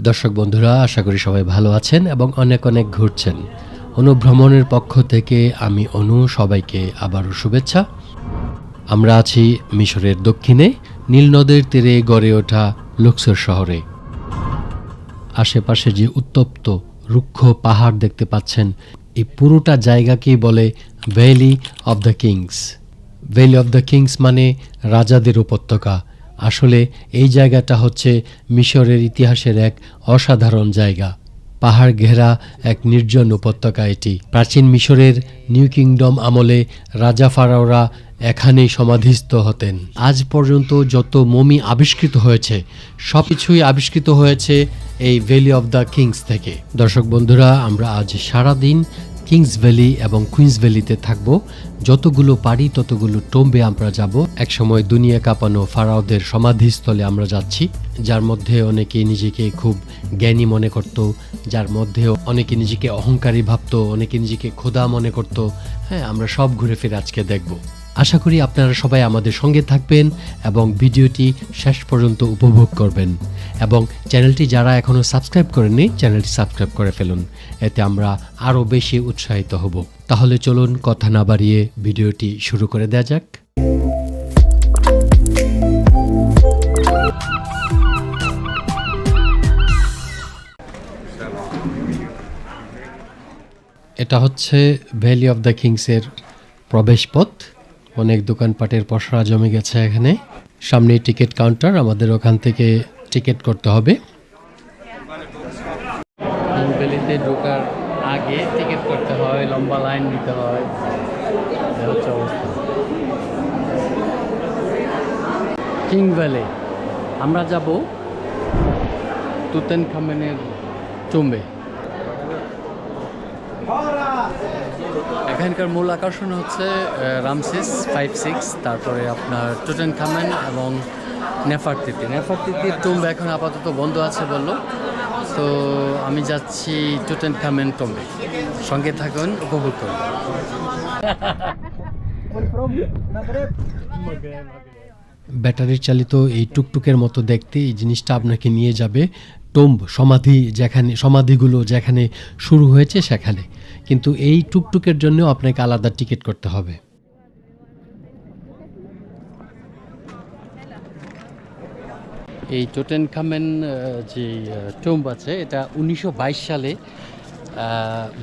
দর্শক বন্ধুরা, আশা করি সবাই ভালো আছেন এবং অনেক অনেক ঘুরছেন। অনুভ্রমণের পক্ষ থেকে আমি সবাইকে আবারও শুভেচ্ছা। আমরা আছি মিশরের দক্ষিণে নীল নদের তীরে গড়ে ওঠা লুক্সর শহরে। আশেপাশে যে উত্তপ্ত রুক্ষ পাহাড় দেখতে পাচ্ছেন, এই পুরোটা জায়গাকেই বলে valley of the kings. Valley of the kings মানে রাজাদের উপত্যকা। আসলে এই জায়গাটা হচ্ছে মিশরের ইতিহাসের এক অসাধারণ জায়গা। পাহাড় ঘেরা এক নির্জন উপত্যকা এটি। প্রাচীন মিশরের নিউ কিংডম আমলে রাজা ফারাওরা এখানেই সমাধিস্থ হতেন। আজ পর্যন্ত যত মমি আবিষ্কৃত হয়েছে সব কিছুই আবিষ্কৃত হয়েছে এই ভ্যালি অব দ্য কিংস থেকে। দর্শক বন্ধুরা, আমরা আজ সারাদিন কিংস ভ্যালি এবং কুইন্স ভ্যালিতে থাকব। যতগুলো পারি ততগুলো টম্বে আমরা যাব। একসময় দুনিয়া কাঁপানো ফারাওদের সমাধিস্থলে আমরা যাচ্ছি, যার মধ্যে অনেকে নিজেকে খুব জ্ঞানী মনে করত, যার মধ্যে অনেকে নিজেকে অহংকারী ভাবত, অনেকে নিজেকে খোদা মনে করত। আমরা সব ঘুরে ফিরে আজকে দেখব। আশা করি আপনারা সবাই আমাদের সঙ্গে থাকবেন এবং ভিডিওটি শেষ পর্যন্ত উপভোগ করবেন। এবং চ্যানেলটি যারা এখনও সাবস্ক্রাইব করেননি, চ্যানেলটি সাবস্ক্রাইব করে ফেলুন, এতে আমরা আরও বেশি উৎসাহিত হব। তাহলে চলুন কথা না বাড়িয়ে ভিডিওটি শুরু করে দেওয়া যাক। এটা হচ্ছে ভ্যালি অব দ্য কিংসের প্রবেশ পথ। অনেক দোকানপাটের পসরা জমে গেছে এখানে। সামনে টিকিট কাউন্টার, আমাদের ওখান থেকে টিকিট করতে হবে। ভ্যালিতে ঢোকার আগে টিকিট করতে হয়, লম্বা লাইন দিতে হয়। হচ্ছে অবস্থা। কিং ভ্যালি আমরা যাব তুতেনখামেনের টম্বে। এখানকার মূল আকর্ষণ হচ্ছে রামসেস 5-6, তারপরে আপনার তুতেনখামেন এবং নেফারতিতির টম্বে এখন আপাতত বন্ধ আছে বললো। তো আমি যাচ্ছি তুতেনখামেন টম্বে। সঙ্গে থাকুন, উপভোগ করুন। ব্যাটারি চালিত এই টুকটুকের মতো দেখতে এই জিনিসটা আপনাকে নিয়ে যাবে টম্ব, সমাধিগুলো যেখানে শুরু হয়েছে সেখানে। কিন্তু এই টুকটুকের জন্য আপনাকে আলাদা টিকিট করতে হবে। এই তুতেনখামেন যে টম্ব আছে, এটা 1922 সালে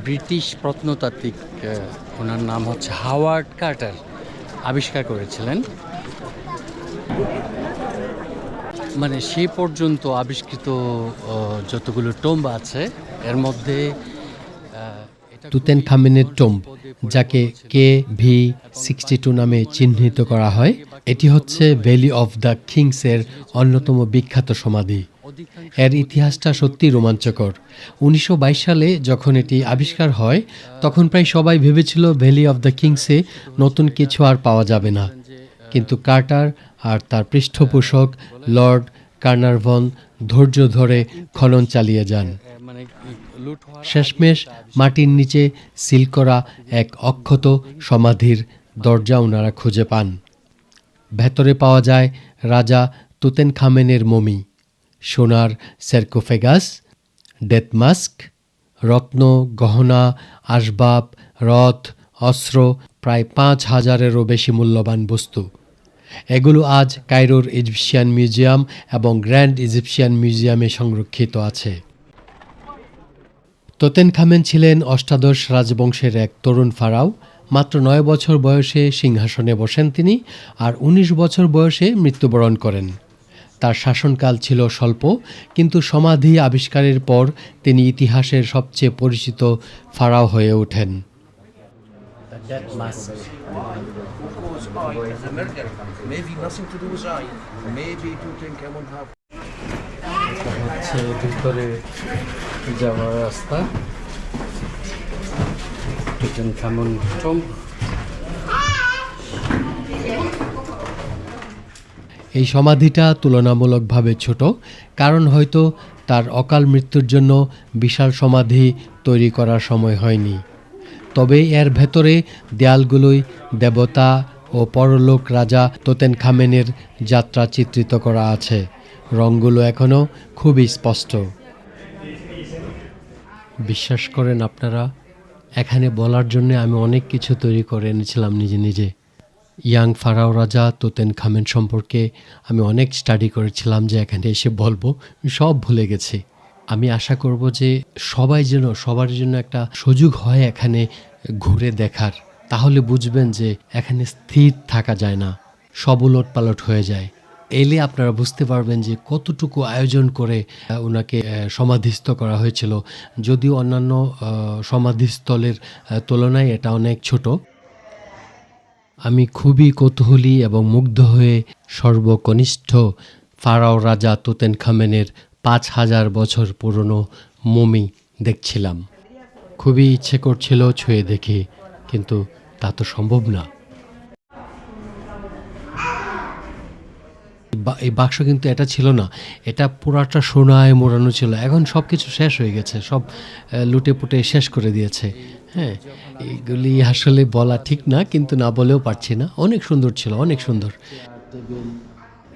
ব্রিটিশ প্রত্নতাত্ত্বিক, ওনার নাম হচ্ছে হাওয়ার্ড কার্টার, আবিষ্কার করেছিলেন। মানে সে পর্যন্ত আবিষ্কৃত যতগুলো টম্ব আছে এর মধ্যে তুতেনখামেনের টম্ব, যাকে KV62 নামে চিহ্নিত করা হয়, এটি হচ্ছে ভ্যালি অফ দ্য কিংসের অন্যতম বিখ্যাত সমাধি। এর ইতিহাসটা সত্যি রোমাঞ্চকর। 1922 সালে যখন এটি আবিষ্কার হয় তখন প্রায় সবাই ভেবেছিল ভ্যালি অফ দ্য কিংসে নতুন কিছু আর পাওয়া যাবে না। কিন্তু কার্টার আর তার পৃষ্ঠপোষক লর্ড কার্নারভন ধৈর্য ধরে খনন চালিয়ে যান। শেষমেশ মাটির নিচে সিল করা এক অক্ষত সমাধির দরজা ওনারা খুঁজে পান। ভেতরে পাওয়া যায় রাজা তুতেনখামেনের মমি, সোনার সার্কোফেগাস, ডেথ মাস্ক, রত্ন, গহনা, আসবাব, রথ, অস্ত্র, প্রায় 5000-এরও বেশি মূল্যবান বস্তু। এগুলো আজ কায়রোর ইজিপশিয়ান মিউজিয়াম এবং গ্র্যান্ড ইজিপশিয়ান মিউজিয়ামে সংরক্ষিত আছে। তুতেনখামেন ছিলেন অষ্টাদশ রাজবংশের এক তরুণ ফারাও। মাত্র 9 বছর বয়সে সিংহাসনে বসেন তিনি, আর 19 বছর বয়সে মৃত্যুবরণ করেন। তার শাসনকাল ছিল স্বল্প, কিন্তু সমাধি আবিষ্কারের পর তিনি ইতিহাসের সবচেয়ে পরিচিত ফারাও হয়ে ওঠেন। ভিতরে যাওয়ার রাস্তা, তুতেনখামেন টম্ব। এই সমাধিটা তুলনামূলকভাবে ছোট, কারণ হয়তো তার অকাল মৃত্যুর জন্য বিশাল সমাধি তৈরি করার সময় হয়নি। তবে এর ভেতরে দেয়ালগুলোই দেবতা ও পরলোক রাজা তুতেনখামেনের যাত্রা চিত্রিত করা আছে। রঙগুলো এখনও খুবই স্পষ্ট। বিশ্বাস করেন আপনারা, এখানে বলার জন্য আমি অনেক কিছু তৈরি করে এনেছিলাম নিজে নিজে। ইয়াং ফারাও রাজা তুতেনখামেন সম্পর্কে আমি অনেক স্টাডি করেছিলাম যে এখানে এসে বলবো, সব ভুলে গেছি। আমি আশা করব যে সবার জন্য একটা সুযোগ হয় এখানে ঘুরে দেখার। তাহলে বুঝবেন যে এখানে স্থির থাকা যায় না, সব উলটপালট হয়ে যায়। এলে আপনারা বুঝতে পারবেন যে কতটুকু আয়োজন করে ওনাকে সমাধিস্থ করা হয়েছিল। যদিও অন্যান্য সমাধিস্থলের তুলনায় এটা অনেক ছোট। আমি খুবই কৌতূহলী এবং মুগ্ধ হয়ে সর্বকনিষ্ঠ ফারাও রাজা তুতেনখামেনের ৫,০০০ বছর পুরনো মমি দেখছিলাম। খুবই ইচ্ছে করছিল ছুঁয়ে দেখি, কিন্তু তা তো সম্ভব না। এই বাক্স কিন্তু এটা ছিল না, এটা পুরাটা সোনায় মোড়ানো ছিল। এখন সব কিছু শেষ হয়ে গেছে, সব লুটে পুটে শেষ করে দিয়েছে। হ্যাঁ, এগুলি আসলে বলা ঠিক না, কিন্তু না বলেও পারছি না। অনেক সুন্দর ছিল, অনেক সুন্দর।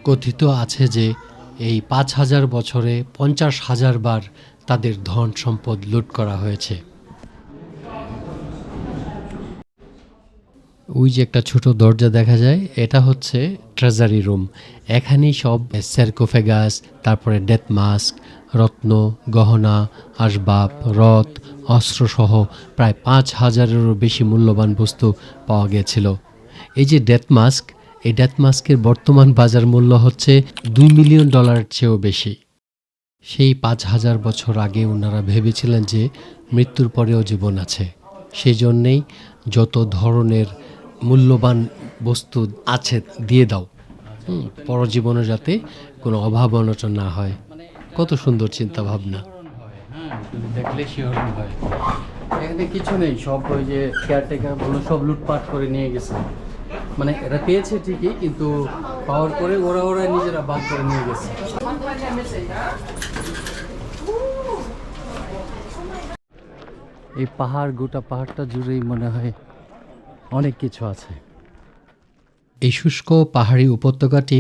কথিত আছে যে এই ৫,০০০ বছরে ৫০,০০০ বার তাদের ধন সম্পদ লুট করা হয়েছে। ওই যে একটা ছোট দরজা দেখা যায়, এটা হচ্ছে ট্রেজারি রুম। এখানেই সব স্যারকোফেগাস, তারপরে ডেথ মাস্ক, রত্ন, গহনা, আসবাব, রথ, অস্ত্রসহ প্রায় ৫,০০০-এরও বেশি মূল্যবান বস্তু পাওয়া গিয়েছিল। এই যে ডেথ মাস্ক, এই ডেথ মাস্কের বর্তমান বাজার মূল্য হচ্ছে $2 মিলিয়ন চেয়েও বেশি। সেই ৫,০০০ বছর আগে ওনারা ভেবেছিলেন যে মৃত্যুর পরেও জীবন আছে। সেই জন্যেই যত ধরনের মূল্যবান বস্তু আছে দিয়ে দাও, পরজীবনে যাতে কোনো অভাব অনটন না হয়। কত সুন্দর চিন্তা ভাবনা। দেখলে শিহরণ হয়। এখানে কিছু নেই, সব ওই যে কেয়ারটেকার বলো সব লুটপাট করে নিয়ে গেছে। মানে এরা পেয়েছে ঠিকই, কিন্তু পাওয়ার পরে ওরা নিজেরা বাদ করে নিয়ে গেছে। এই পাহাড়, গোটা পাহাড়টা জুড়েই মনে হয় অনেক কিছু আছে। এই শুষ্ক পাহাড়ি উপত্যকাটি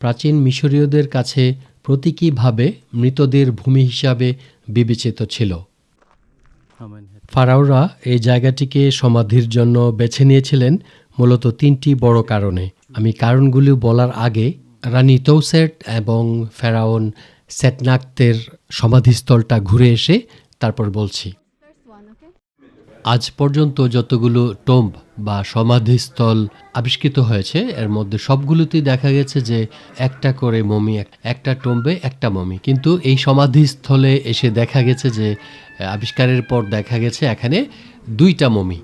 প্রাচীন মিশরীয়দের কাছে প্রতীকীভাবে মৃতদের ভূমি হিসাবে বিবেচিত ছিল। ফারাওরা এই জায়গাটিকে সমাধির জন্য বেছে নিয়েছিলেন মূলত ৩টি বড় কারণে। আমি কারণগুলি বলার আগে রানী তৌসেট এবং ফেরাউন সেটনাক্তের সমাধিস্থলটা ঘুরে এসে তারপর বলছি। আজ পর্যন্ত যতগুলো টোম্ব বা সমাধিস্থল আবিষ্কৃত হয়েছে, এর মধ্যে সবগুলোতেই দেখা গেছে যে একটা করে মমি, একটা টোম্বে একটা মমি। কিন্তু এই সমাধিস্থলে এসে দেখা গেছে যে আবিষ্কারের পর দেখা গেছে এখানে 2টা মমি।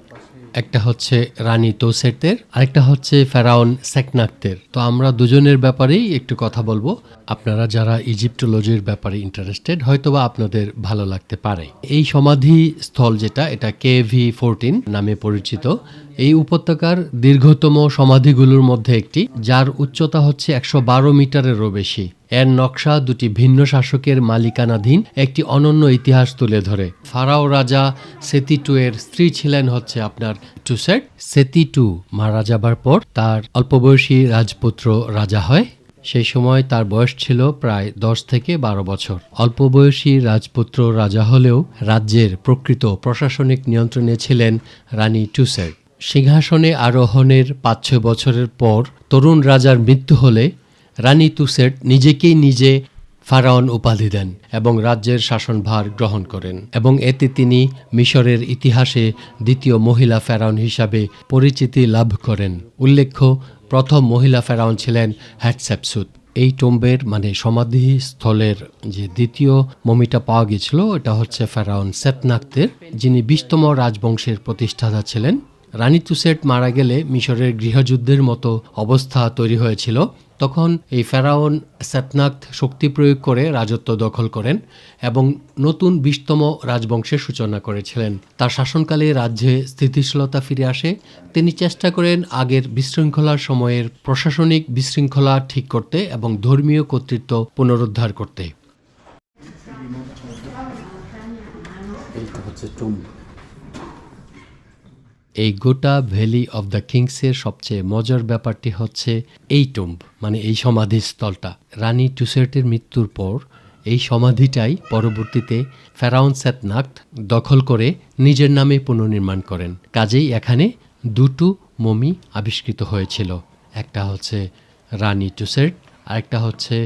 একটা হচ্ছে রানী তোসেটের, আরেকটা হচ্ছে ফেরাউন সেটনাক্তের। তো আমরা দুজনের ব্যাপারেই একটু কথা বলবো। আপনারা যারা ইজিপ্টোলজির ব্যাপারে ইন্টারেস্টেড, হয়তোবা আপনাদের ভালো লাগতে পারে। এই সমাধি স্থল যেটা, এটা KV14 নামে পরিচিত। এই উপত্যকার দীর্ঘতম সমাধিগুলোর মধ্যে একটি, যার উচ্চতা হচ্ছে 112 মিটারেরও বেশি। এর নকশা দুটি ভিন্ন শাসকের মালিকানাধীন একটি অনন্য ইতিহাস তুলে ধরে। ফারাও রাজা সেতি টু এর স্ত্রী ছিলেন হচ্ছে আপনার টুসেট। সেতি টু মারা যাবার পর তার অল্পবয়সী রাজপুত্র রাজা হয়। সেই সময় তার বয়স ছিল প্রায় 10 থেকে 12 বছর। অল্প বয়সী রাজপুত্র রাজা হলেও রাজ্যের প্রকৃত প্রশাসনিক নিয়ন্ত্রণে ছিলেন রানী টুসেট। সিংহাসনে আরোহণের 5-6 বছরের পর তরুণ রাজার মৃত্যু হলে রানী তুসেট নিজেকেই নিজে ফারাওন উপাধি দেন এবং রাজ্যের শাসনভার গ্রহণ করেন, এবং এতে তিনি মিশরের ইতিহাসে দ্বিতীয় মহিলা ফেরাউন হিসাবে পরিচিতি লাভ করেন। উল্লেখ্য, প্রথম মহিলা ফেরাউন ছিলেন হ্যাটশেপসুত। এই টোম্বের মানে সমাধিস্থলের যে দ্বিতীয় মমিটা পাওয়া গিয়েছিল, এটা হচ্ছে ফেরাউন সেটনাক্তের, যিনি 20তম রাজবংশের প্রতিষ্ঠাতা ছিলেন। রানী তুসেট মারা গেলে মিশরের গৃহযুদ্ধের মতো অবস্থা তৈরি হয়েছিল। তখন এই ফেরাউন সেটনাক্ত শক্তি প্রয়োগ করে রাজত্ব দখল করেন এবং নতুন 20তম রাজবংশের সূচনা করেছিলেন। তার শাসনকালে রাজ্যে স্থিতিশীলতা ফিরে আসে। তিনি চেষ্টা করেন আগের বিশৃঙ্খলার সময়ের প্রশাসনিক বিশৃঙ্খলা ঠিক করতে এবং ধর্মীয় কর্তৃত্ব পুনরুদ্ধার করতে। এইটা হচ্ছে টুম্ব। এই গোটা ভ্যালি অফ দ্য কিংসের সবচেয়ে মজার ব্যাপারটি হচ্ছে এই টুম্ব, মানে এই সমাধিস্থলটা। রানী টুসেটের মৃত্যুর পর এই সমাধিটাই পরবর্তীতে ফেরাউন সেতনাক্ত দখল করে নিজের নামে পুনর্নির্মাণ করেন। কাজেই এখানে দুটো মমি আবিষ্কৃত হয়েছিল, একটা হচ্ছে রানী টুসেট আর একটা হচ্ছে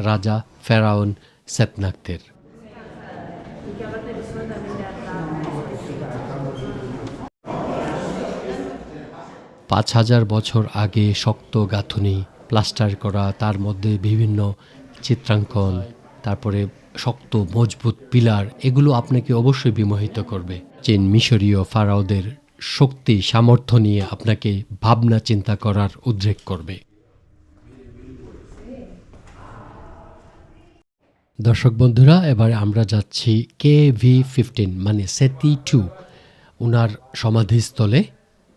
রাজা ফেরাউন সেতনাক্তের। 5000 বছর আগে শক্ত গাঁথুনি প্লাস্টার করা, তার মধ্যে বিভিন্ন চিত্রাঙ্কন, তারপরে শক্ত মজবুত পিলার, এগুলো আপনাকে অবশ্যই বিমোহিত করবে। চীন মিশরীয় ফারাওদের শক্তি সামর্থ্য নিয়ে আপনাকে ভাবনা চিন্তা করার উদ্রেক করবে। দর্শক বন্ধুরা, এবার আমরা যাচ্ছি KV-15 মানে সেতি 2 উনার সমাধিস্থলে।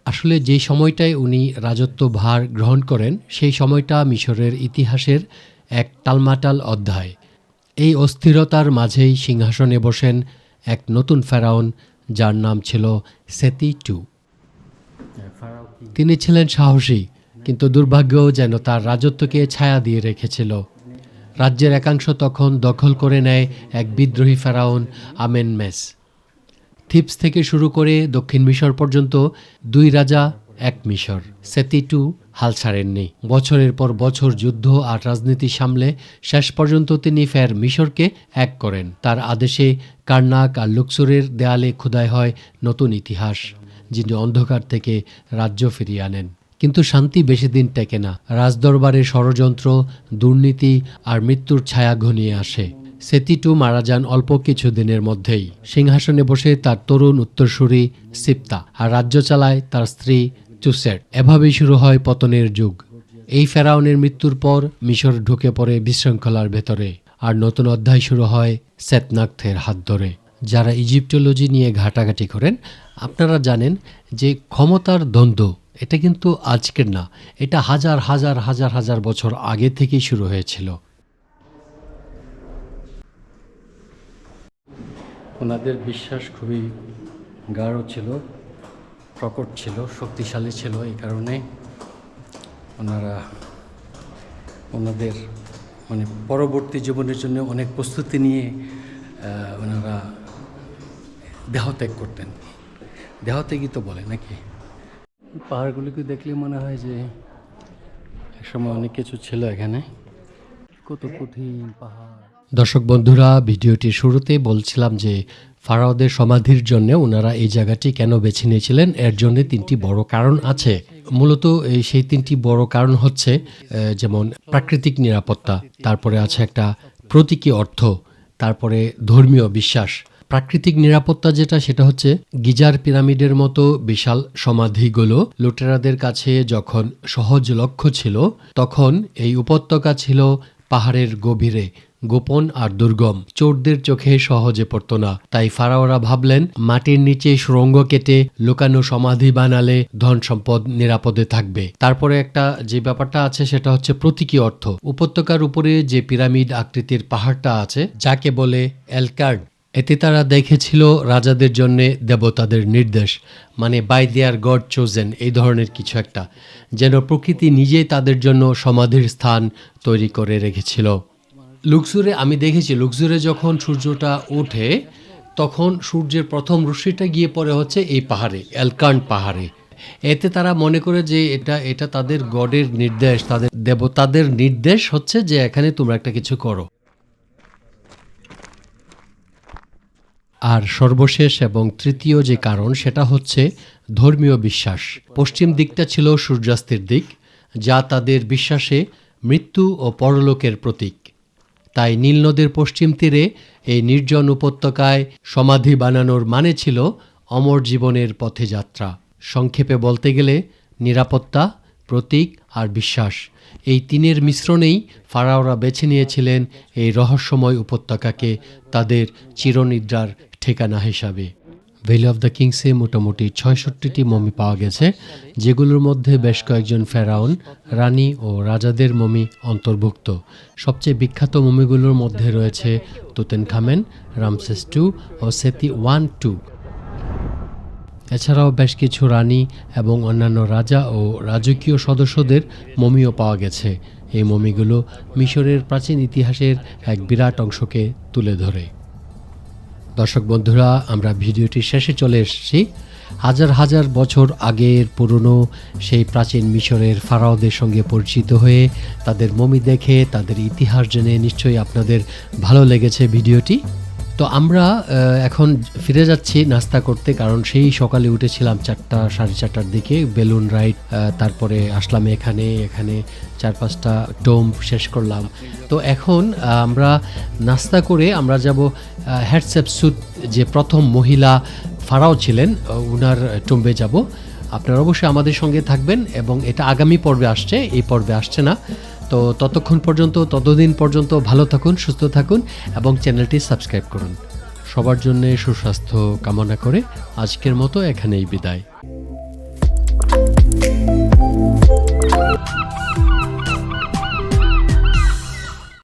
আসলে যে সময়টায় উনি রাজত্ব ভার গ্রহণ করেন সেই সময়টা মিশরের ইতিহাসের এক টালমাটাল অধ্যায়। এই অস্থিরতার মাঝেই সিংহাসনে বসেন এক নতুন ফেরাউন যার নাম ছিল সেতি 2। তিনি ছিলেন সাহসী, কিন্তু দুর্ভাগ্য যেন তার রাজত্বকে ছায়া দিয়ে রেখেছিল। রাজ্যের একাংশ তখন দখল করে নেয় এক বিদ্রোহী ফেরাউন আমেনমেস। থিপস থেকে শুরু করে দক্ষিণ মিশর পর্যন্ত 2 রাজা এক মিশর। সেতি 2 হাল ছাড়েননি। বছরের পর বছর যুদ্ধ আর রাজনীতি সামলে শেষ পর্যন্ত তিনি ফের মিশরকে এক করেন। তার আদেশে কার্নাক আর লুক্সোরের দেয়ালে খোদাই হয় নতুন ইতিহাস, যিনি অন্ধকার থেকে রাজ্য ফিরিয়ে আনেন। কিন্তু শান্তি বেশি দিন টেকে না। রাজদরবারের ষড়যন্ত্র, দুর্নীতি আর মৃত্যুর ছায়া ঘনিয়ে আসে। সেতি 2 মারা যান অল্প কিছু দিনের মধ্যেই। সিংহাসনে বসে তার তরুণ উত্তরসূরি সিপ্তা, আর রাজ্য চালায় তার স্ত্রী টুসেট। এভাবেই শুরু হয় পতনের যুগ। এই ফেরাউনের মৃত্যুর পর মিশর ঢুকে পড়ে বিশৃঙ্খলার ভেতরে, আর নতুন অধ্যায় শুরু হয় সেতনাক্তের হাত ধরে। যারা ইজিপ্টোলজি নিয়ে ঘাটাঘাটি করেন, আপনারা জানেন যে ক্ষমতার দ্বন্দ্ব এটা কিন্তু আজকের না, এটা হাজার হাজার হাজার হাজার বছর আগে থেকেই শুরু হয়েছিল। ওনাদের বিশ্বাস খুবই গাঢ় ছিল, প্রকট ছিল, শক্তিশালী ছিল। এই কারণে ওনারা ওনাদের মানে পরবর্তী জীবনের জন্য অনেক প্রস্তুতি নিয়ে ওনারা দেহত্যাগ করতেন। দেহত্যাগই তো বলে নাকি। পাহাড়গুলিকে দেখলে মনে হয় যে একসময় অনেক কিছু ছিল এখানে। কত কঠিন পাহাড়। দর্শক বন্ধুরা, ভিডিওটির শুরুতে বলছিলাম যে ফারাওদের সমাধির জন্য ওনারা এই জায়গাটি কেন বেছে নিয়েছিলেন। এর জন্য 3টি বড় কারণ আছে। মূলত সেই 3টি বড় কারণ হচ্ছে যেমন প্রাকৃতিক নিরাপত্তা, তারপরে আছে একটা প্রতীকী অর্থ, তারপরে ধর্মীয় বিশ্বাস। প্রাকৃতিক নিরাপত্তা যেটা, সেটা হচ্ছে গিজার পিরামিডের মতো বিশাল সমাধিগুলো লুটেরাদের কাছে যখন সহজ লক্ষ্য ছিল, তখন এই উপত্যকা ছিল পাহাড়ের গভীরে, গোপন আর দুর্গম, চোরদের চোখে সহজে পড়ত না। তাই ফারাওরা ভাবলেন মাটির নিচে সুড়ঙ্গ কেটে লুকানো সমাধি বানালে ধন সম্পদ নিরাপদে থাকবে। তারপরে একটা যে ব্যাপারটা আছে সেটা হচ্ছে প্রতীকী অর্থ। উপত্যকার উপরে যে পিরামিড আকৃতির পাহাড়টা আছে, যাকে বলে এলকার্ড, এতে তারা দেখেছিল রাজাদের জন্য দেবতাদের নির্দেশ, মানে বাই দেয়ার গড চোজেন, এই ধরনের কিছু একটা, যেন প্রকৃতি নিজেই তাদের জন্য সমাধির স্থান তৈরি করে রেখেছিল। লুক্সুরে আমি দেখেছি, লুক্সুরে যখন সূর্যটা ওঠে তখন সূর্যের প্রথম রশ্মিটা গিয়ে পড়ে হচ্ছে এই পাহাড়ে, এলকার্ড পাহাড়ে। এতে তারা মনে করে যে এটা তাদের গডের নির্দেশ, তাদের দেবতাদের নির্দেশ হচ্ছে যে এখানে তোমরা একটা কিছু করো। আর সর্বশেষ এবং তৃতীয় যে কারণ, সেটা হচ্ছে ধর্মীয় বিশ্বাস। পশ্চিম দিকটা ছিল সূর্যাস্তের দিক, যা তাদের বিশ্বাসে মৃত্যু ও পরলোকের প্রতীক। তাই নীল নদের পশ্চিম তীরে এই নির্জন উপত্যকায় সমাধি বানানোর মানে ছিল অমর জীবনের পথে যাত্রা। সংক্ষেপে বলতে গেলে নিরাপত্তা, প্রতীক আর বিশ্বাস, এই 3-এর মিশ্রণেই ফারাওরা বেছে নিয়েছিলেন এই রহস্যময় উপত্যকাকে তাদের চিরনিদ্রার ঠিকানা হিসাবে। ভ্যালি অফ দ্য কিংসে মোটামুটি 66টি মমি পাওয়া গেছে, যেগুলোর মধ্যে বেশ কয়েকজন ফেরাউন, রানী ও রাজাদের মমি অন্তর্ভুক্ত। সবচেয়ে বিখ্যাত মমিগুলোর মধ্যে রয়েছে তুতেনখামেন, রামসেস II ও সেতি 1-2। এছাড়াও বেশ কিছু রানী এবং অন্যান্য রাজা ও রাজকীয় সদস্যদের মমিও পাওয়া গেছে। এই মমিগুলো মিশরের প্রাচীন ইতিহাসের এক বিরাট অংশকে তুলে ধরে। দর্শক বন্ধুরা, আমরা ভিডিওটির শেষে চলে এসেছি। হাজার হাজার বছর আগের পুরনো সেই প্রাচীন মিশরের ফারাওদের সঙ্গে পরিচিত হয়ে তাদের মমি দেখে তাদের ইতিহাস জেনে নিশ্চয়ই আপনাদের ভালো লেগেছে ভিডিওটি। তো আমরা এখন ফিরে যাচ্ছি নাস্তা করতে, কারণ সেই সকালে উঠেছিলাম 4টা সাড়ে 4টার দিকে, বেলুন রাইড, তারপরে আসলাম এখানে 4-5টা টোম্ব শেষ করলাম। তো এখন আমরা নাস্তা করে আমরা যাব হ্যাটশেপসুট, যে প্রথম মহিলা ফারাও ছিলেন, ওনার টোম্বে যাব। আপনারা অবশ্যই আমাদের সঙ্গে থাকবেন, এবং এটা আগামী পর্বে আসছে, এই পর্বে আসছে না। তো ততদিন পর্যন্ত ভালো থাকুন, সুস্থ থাকুন এবং চ্যানেলটি সাবস্ক্রাইব করুন। সবার জন্য সুস্বাস্থ্য কামনা করে আজকের মতো এখানেই বিদায়।